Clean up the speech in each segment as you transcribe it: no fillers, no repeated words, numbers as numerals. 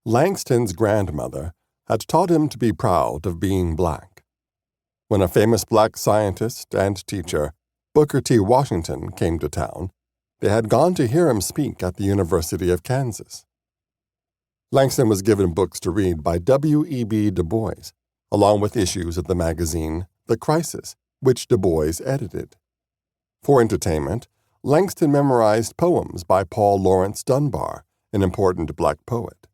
Langston's grandmother had taught him to be proud of being black. When a famous black scientist and teacher, Booker T. Washington, came to town, they had gone to hear him speak at the University of Kansas. Langston was given books to read by W.E.B. Du Bois, along with issues of the magazine The Crisis, which Du Bois edited. For entertainment, Langston memorized poems by Paul Laurence Dunbar, an important black poet.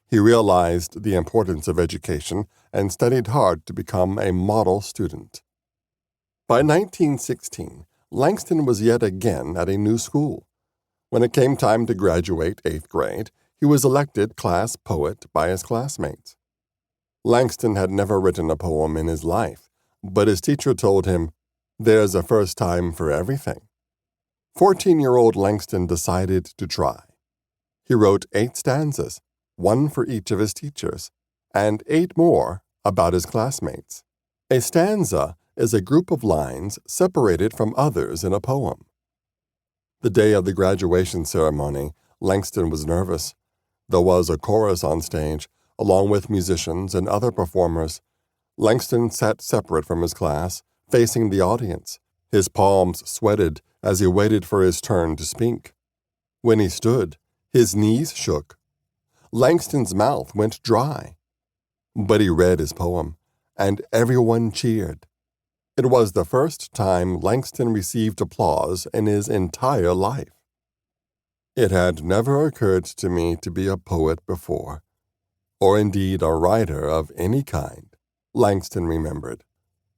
He realized the importance of education and studied hard to become a model student. By 1916, Langston was yet again at a new school. When it came time to graduate 8th grade, he was elected class poet by his classmates. Langston had never written a poem in his life, but his teacher told him, "There's a first time for everything." 14-year-old Langston decided to try. He wrote 8 stanzas, one for each of his teachers, and 8 more about his classmates. A stanza is a group of lines separated from others in a poem. The day of the graduation ceremony, Langston was nervous. There was a chorus on stage, along with musicians and other performers. Langston sat separate from his class, facing the audience. His palms sweated as he waited for his turn to speak. When he stood, his knees shook. Langston's mouth went dry. But he read his poem, and everyone cheered. It was the first time Langston received applause in his entire life. "It had never occurred to me to be a poet before, or indeed a writer of any kind," Langston remembered.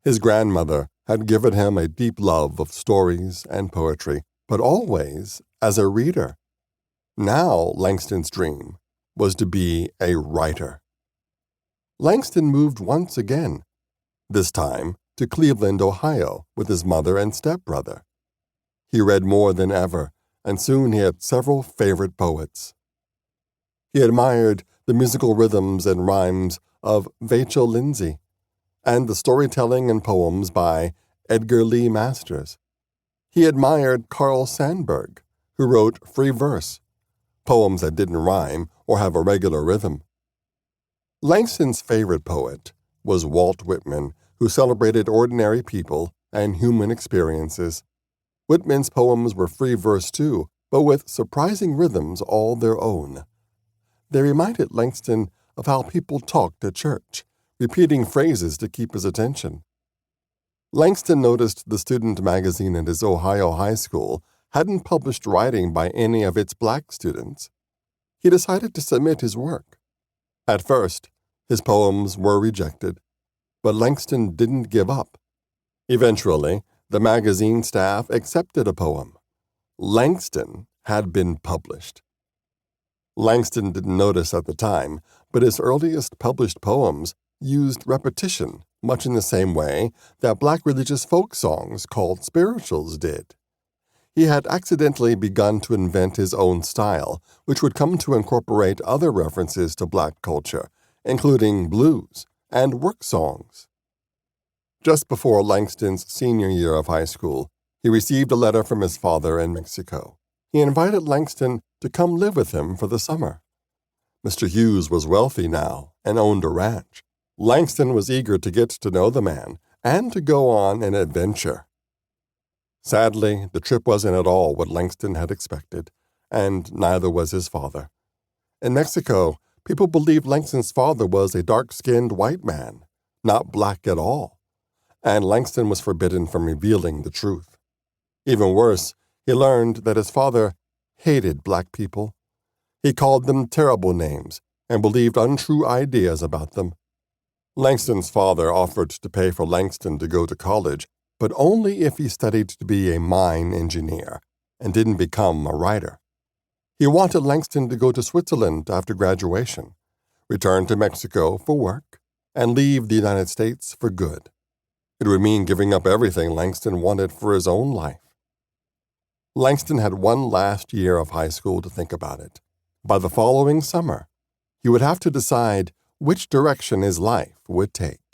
His grandmother had given him a deep love of stories and poetry, but always as a reader. Now Langston's dream was to be a writer. Langston moved once again, this time to Cleveland, Ohio, with his mother and stepbrother. He read more than ever, and soon he had several favorite poets. He admired the musical rhythms and rhymes of Vachel Lindsay, and the storytelling and poems by Edgar Lee Masters. He admired Carl Sandburg, who wrote free verse, poems that didn't rhyme or have a regular rhythm. Langston's favorite poet was Walt Whitman, who celebrated ordinary people and human experiences. Whitman's poems were free verse too, but with surprising rhythms all their own. They reminded Langston of how people talked at church, repeating phrases to keep his attention. Langston noticed the student magazine at his Ohio high school hadn't published writing by any of its black students. He decided to submit his work. At first, his poems were rejected, but Langston didn't give up. Eventually, the magazine staff accepted a poem. Langston had been published. Langston didn't notice at the time, but his earliest published poems used repetition, much in the same way that black religious folk songs called spirituals did. He had accidentally begun to invent his own style, which would come to incorporate other references to black culture, including blues and work songs. Just before Langston's senior year of high school, he received a letter from his father in Mexico. He invited Langston to come live with him for the summer. Mr. Hughes was wealthy now and owned a ranch. Langston was eager to get to know the man and to go on an adventure. Sadly, the trip wasn't at all what Langston had expected, and neither was his father. In Mexico, people believed Langston's father was a dark-skinned white man, not black at all, and Langston was forbidden from revealing the truth. Even worse, he learned that his father hated black people. He called them terrible names and believed untrue ideas about them. Langston's father offered to pay for Langston to go to college, but only if he studied to be a mine engineer and didn't become a writer. He wanted Langston to go to Switzerland after graduation, return to Mexico for work, and leave the United States for good. It would mean giving up everything Langston wanted for his own life. Langston had one last year of high school to think about it. By the following summer, he would have to decide which direction his life would take.